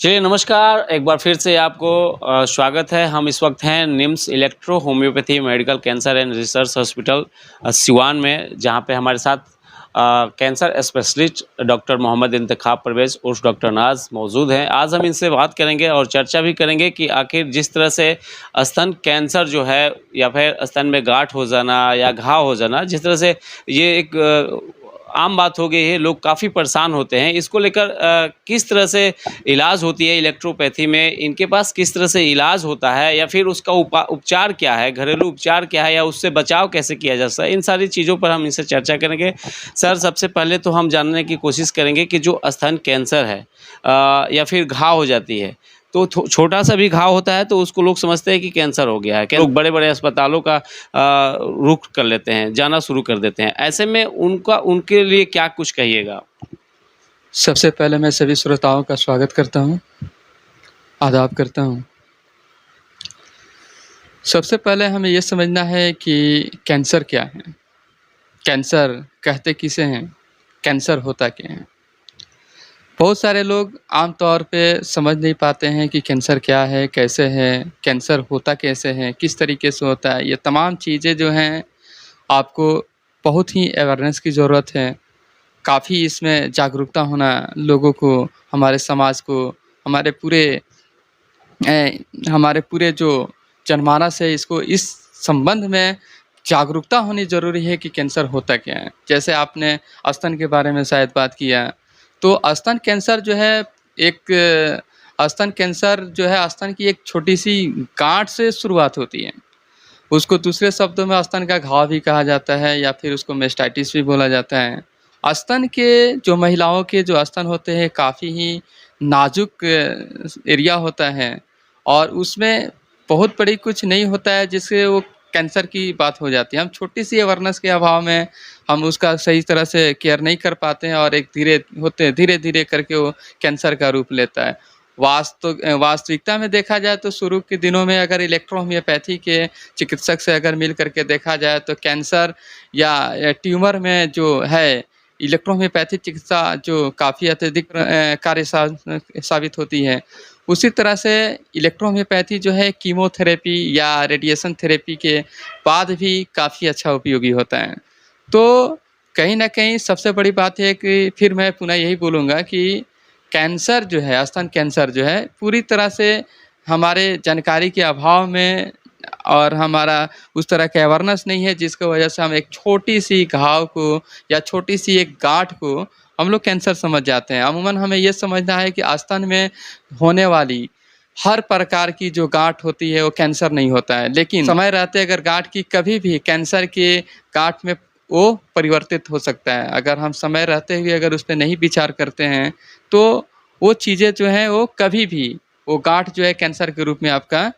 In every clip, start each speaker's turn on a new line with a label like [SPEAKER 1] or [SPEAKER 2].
[SPEAKER 1] चलिए नमस्कार, एक बार फिर से आपको स्वागत है। हम इस वक्त हैं NIMS electro homoeopathy medical cancer and research hospital Siwan में, जहाँ पे हमारे साथ cancer specialist doctor Mohammad Intekhab Parvez उर्फ डॉक्टर नाज मौजूद हैं। आज हम इनसे बात करेंगे और चर्चा भी करेंगे कि आखिर जिस तरह से स्तन कैंसर जो है या फिर स्तन में गांठ हो जाना या घाव हो जाना, जिस तरह से ये एक आम बात हो गई है, लोग काफ़ी परेशान होते हैं। इसको लेकर किस तरह से इलाज होती है इलेक्ट्रोपैथी में, इनके पास किस तरह से इलाज होता है या फिर उसका उपचार क्या है, घरेलू उपचार क्या है या उससे बचाव कैसे किया जा सकता है, इन सारी चीज़ों पर हम इनसे चर्चा करेंगे। सर, सबसे पहले तो हम जानने की कोशिश करेंगे कि जो स्तन कैंसर है या फिर घाव हो जाती है, तो छोटा सा भी घाव होता है तो उसको लोग समझते हैं कि कैंसर हो गया है। लोग बड़े-बड़े अस्पतालों का रुख कर लेते हैं, जाना शुरू कर देते हैं। ऐसे में उनके लिए क्या कुछ कहिएगा?
[SPEAKER 2] सबसे पहले मैं सभी श्रोताओं का स्वागत करता हूँ, आदाब करता हूँ। सबसे पहले हमें ये समझना है कि कैंसर क्या है? कैंसर कहते किसे हैं? कैंसर होता क्या है? बहुत सारे लोग आम तौर पे समझ नहीं पाते हैं कि कैंसर क्या है, कैसे है, कैंसर होता कैसे है, किस तरीके से होता है। ये तमाम चीज़ें जो हैं आपको बहुत ही अवेयरनेस की ज़रूरत है। काफ़ी इसमें जागरूकता होना लोगों को, हमारे समाज को, हमारे पूरे हमारे पूरे जो जनमानस है इसको इस संबंध में जागरूकता होनी ज़रूरी है कि कैंसर होता क्या है। जैसे आपने स्तन के बारे में शायद बात किया, तो स्तन कैंसर जो है एक स्तन की एक छोटी-सी गाँठ से शुरुआत होती है। उसको दूसरे शब्दों में स्तन का घाव भी कहा जाता है या फिर उसको मेस्टाइटिस भी बोला जाता है। स्तन के जो महिलाओं के जो स्तन होते हैं काफ़ी ही नाज़ुक एरिया होता है और उसमें बहुत बड़ी कुछ नहीं होता है जिससे वो कैंसर की बात हो जाती है। हम छोटी-सी अवेयरनेस के अभाव में हम उसका सही तरह से केयर नहीं कर पाते हैं और एक धीरे-धीरे करके वो कैंसर का रूप लेता है। वास्तविकता में देखा जाए तो शुरू के दिनों में अगर इलेक्ट्रो होम्योपैथी के चिकित्सक से अगर मिल करके देखा जाए तो कैंसर या ट्यूमर में जो है इलेक्ट्रो होम्योपैथी चिकित्सा जो काफ़ी अत्यधिक साबित होती है। उसी तरह से इलेक्ट्रो होम्योपैथी जो है कीमोथेरेपी या रेडिएशन थेरेपी के बाद भी काफ़ी अच्छा उपयोगी होता है। तो कहीं न कहीं सबसे बड़ी बात है कि फिर मैं पुनः यही बोलूँगा कि कैंसर जो है, स्तन कैंसर जो है, पूरी तरह से हमारे जानकारी के अभाव में और हमारा उस तरह का अवेयरनेस नहीं है, जिसकी वजह से हम एक छोटी-सी घाव को या छोटी-सी एक गाँठ को हम लोग कैंसर समझ जाते हैं। अमूमन हमें ये समझना है कि स्तन में होने वाली हर प्रकार की जो गाँठ होती है, वो कैंसर नहीं होता है। लेकिन समय रहते अगर गाँठ की कभी भी कैंसर के गाँठ में वो परिवर्तित हो सकता है। अगर हम समय रहते हुए अगर उस पे नहीं विचार करते हैं, तो वो चीज़ें जो हैं वो कभी भी वो गाँठ जो है कैंसर के रूप में आपका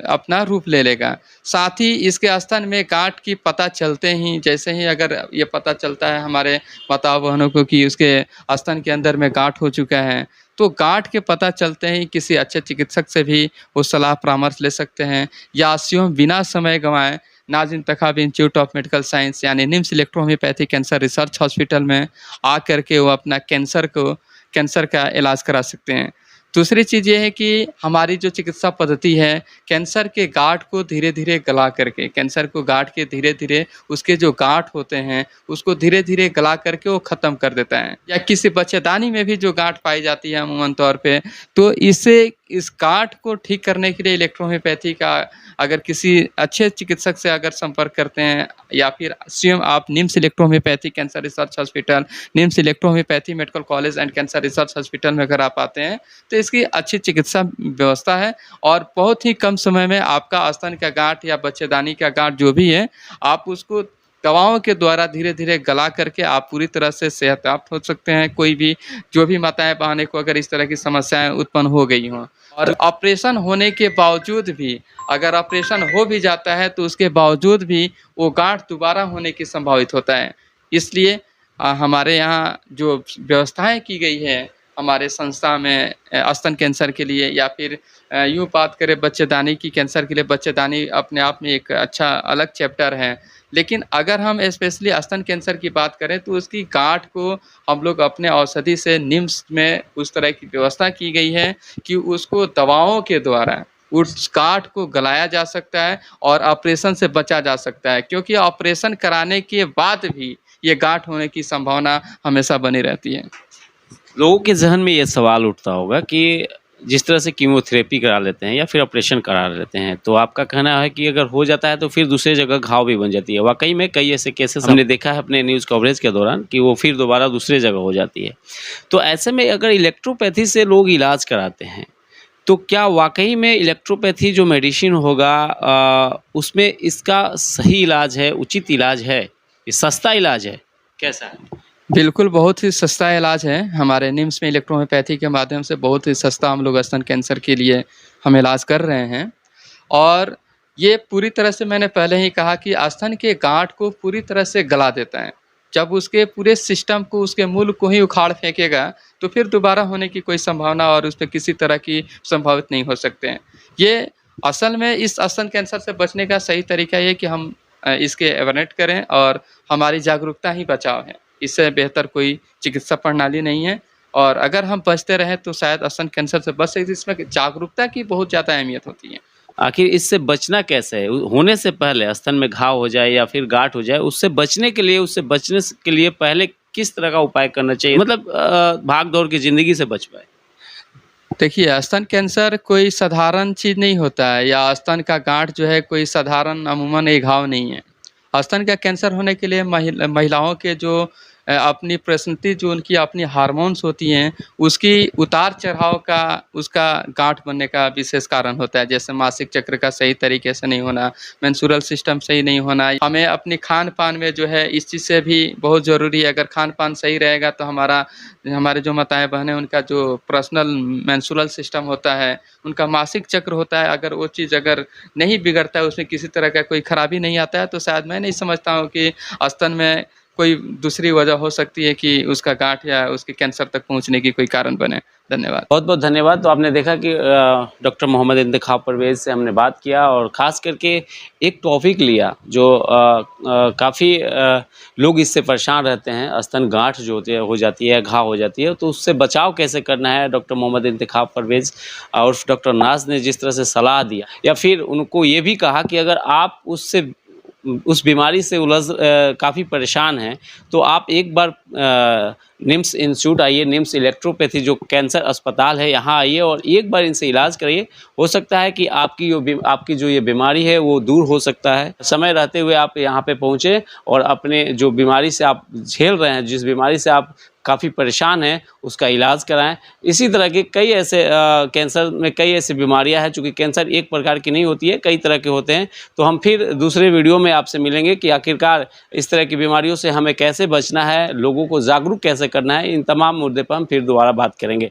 [SPEAKER 2] अपना रूप ले लेगा। साथ ही इसके स्तन में गाँठ की पता चलते ही जैसे ही अगर ये पता चलता है हमारे माता-बहनों को कि उसके स्तन के अंदर में गाँठ हो चुका है, तो गाँठ के पता चलते ही किसी अच्छे चिकित्सक से भी वो सलाह परामर्श ले सकते हैं या स्वयं बिना समय गँवाए नाज़ इंतखाब इंस्टीट्यूट ऑफ मेडिकल साइंस यानी NIMS electro homeopathy cancer research hospital में आकर के वो अपना कैंसर का इलाज करा सकते हैं। दूसरी चीज़ ये है कि हमारी जो चिकित्सा पद्धति है, कैंसर के गाँठ को धीरे-धीरे गला करके कैंसर को गाँठ के धीरे-धीरे उसके जो गाँठ होते हैं, उसको धीरे-धीरे गला करके वो ख़त्म कर देता है। या किसी बच्चेदानी में भी जो गाँठ पाई जाती है अमूमन तौर पे, तो इस गाँठ को ठीक करने के लिए इलेक्ट्रो होम्योपैथी का अगर किसी अच्छे चिकित्सक से अगर संपर्क करते हैं या फिर स्वयं आप NIMS electro homeopathy cancer research hospital, NIMS electro homoeopathy medical college and cancer research hospital में अगर आप आते हैं, तो इसकी अच्छी चिकित्सा व्यवस्था है और बहुत ही कम समय में आपका स्तन का गाँठ या बच्चेदानी का गाँठ जो भी है, आप उसको दवाओं के द्वारा धीरे-धीरे गला करके आप पूरी तरह से सेहत प्राप्त हो सकते हैं। कोई भी जो भी माताएँ-बहनें को अगर इस तरह की समस्याएँ उत्पन्न हो गई हों और ऑपरेशन होने के बावजूद भी अगर ऑपरेशन हो भी जाता है, तो उसके बावजूद भी वो गाँठ दोबारा होने की संभावित होता है। इसलिए हमारे यहाँ जो व्यवस्थाएँ की गई है हमारे संस्था में स्तन कैंसर के लिए, या फिर यूँ बात करें बच्चेदानी की कैंसर के लिए, बच्चेदानी अपने आप में एक अच्छा अलग चैप्टर है। लेकिन अगर हम स्पेशली स्तन कैंसर की बात करें तो उसकी गाँठ को हम लोग अपने औषधि से निम्स में उस तरह की व्यवस्था की गई है कि उसको दवाओं के द्वारा उस गाँठ को गलाया जा सकता है और ऑपरेशन से बचा जा सकता है, क्योंकि ऑपरेशन कराने के बाद भी ये गाँठ होने की संभावना हमेशा बनी रहती है।
[SPEAKER 1] लोगों के ज़हन में ये सवाल उठता होगा कि जिस तरह से कीमोथेरेपी करा लेते हैं या फिर ऑपरेशन करा लेते हैं, तो आपका कहना है कि अगर हो जाता है तो फिर दूसरी जगह घाव भी बन जाती है। वाक़ई में कई ऐसे केसेस हमने देखा है अपने न्यूज़ कवरेज के दौरान कि वो फिर दोबारा दूसरी जगह हो जाती है। तो ऐसे में अगर इलेक्ट्रोपैथी से लोग इलाज कराते हैं, तो क्या वाक़ई में इलेक्ट्रोपैथी जो मेडिसिन होगा उसमें इसका सही इलाज है, उचित इलाज है, ये सस्ता इलाज है, कैसा है?
[SPEAKER 2] बिल्कुल, बहुत ही सस्ता इलाज है। हमारे निम्स में इलेक्ट्रोहोम्योपैथी के माध्यम से बहुत ही सस्ता हम लोग स्तन कैंसर के लिए हम इलाज कर रहे हैं। और ये पूरी तरह से मैंने पहले ही कहा कि स्तन के गाँठ को पूरी तरह से गला देता है। जब उसके पूरे सिस्टम को, उसके मूल को ही उखाड़ फेंकेगा, तो फिर दोबारा होने की कोई संभावना और उसपे किसी तरह की संभावित नहीं हो सकते हैं। ये असल में इस स्तन कैंसर से बचने का सही तरीका ये है कि हम इसके अवेयरनेस करें और हमारी जागरूकता ही बचाव है। इससे बेहतर कोई चिकित्सा प्रणाली नहीं है, और अगर हम बचते रहें तो शायद स्तन कैंसर से बच सकते हैं। इसमें जागरूकता की बहुत ज़्यादा अहमियत होती है।
[SPEAKER 1] आखिर इससे बचना कैसे है? होने से पहले स्तन में घाव हो जाए या फिर गाँठ हो जाए, उससे बचने के लिए के लिए पहले किस तरह का उपाय करना चाहिए? मतलब भाग-दौड़ की ज़िंदगी से बच पाएँ।
[SPEAKER 2] देखिए, स्तन कैंसर कोई साधारण चीज़ नहीं होता है, या स्तन का गाँठ जो है कोई साधारण अमूमन एक घाव नहीं है। स्तन का कैंसर होने के लिए महिलाओं के जो अपनी प्रसूति, जो उनकी अपनी हार्मोन्स होती हैं, उसकी उतार-चढ़ाव का, उसका गाँठ बनने का विशेष कारण होता है। जैसे मासिक चक्र का सही तरीके से नहीं होना, मेंस्ट्रुअल सिस्टम सही नहीं होना। हमें अपनी खान-पान में जो है इस चीज़ से भी बहुत ज़रूरी है। अगर खान-पान सही रहेगा तो हमारे जो माताएँ-बहन हैं, उनका जो पर्सनल मेंस्ट्रुअल सिस्टम होता है, उनका मासिक चक्र होता है, अगर वो चीज़ अगर नहीं बिगड़ता है, उसमें किसी तरह का कोई खराबी नहीं आता है, तो शायद मैं नहीं समझता हूँ कि स्तन में कोई दूसरी वजह हो सकती है कि उसका गाँठ या उसके कैंसर तक पहुँचने की कोई कारण बने। धन्यवाद।
[SPEAKER 1] बहुत-बहुत धन्यवाद। तो आपने देखा कि डॉक्टर मोहम्मद इंतखाब परवेज़ से हमने बात किया और ख़ास करके एक टॉपिक लिया जो काफ़ी लोग इससे परेशान रहते हैं। स्तन गाँठ जो होती है हो जाती है, घाव हो जाती है, तो उससे बचाव कैसे करना है, डॉक्टर मोहम्मद इंतखाब परवेज़ और डॉक्टर नाज़ ने जिस तरह से सलाह दिया, या फिर उनको ये भी कहा कि अगर आप उस बीमारी से काफ़ी परेशान हैं, तो आप एक बार निम्स इंस्टीट्यूट आइए, निम्स इलेक्ट्रोपैथी जो कैंसर अस्पताल है, यहाँ आइए और एक बार इनसे इलाज कराइए। हो सकता है कि आपकी जो ये बीमारी है वो दूर हो सकता है। समय रहते हुए आप यहाँ पे पहुँचे और अपने जो बीमारी से आप झेल रहे हैं, जिस बीमारी से आप काफ़ी परेशान हैं, उसका इलाज कराएँ। इसी तरह के कई ऐसे कैंसर में कई ऐसी बीमारियाँ हैं, चूँकि कैंसर एक प्रकार की नहीं होती है, कई तरह के होते हैं। तो हम फिर दूसरे वीडियो में आपसे मिलेंगे कि आखिरकार इस तरह की बीमारियों से हमें कैसे बचना है, लोगों को जागरूक कैसे करना है, इन तमाम मुद्दे पर हम फिर दोबारा बात करेंगे।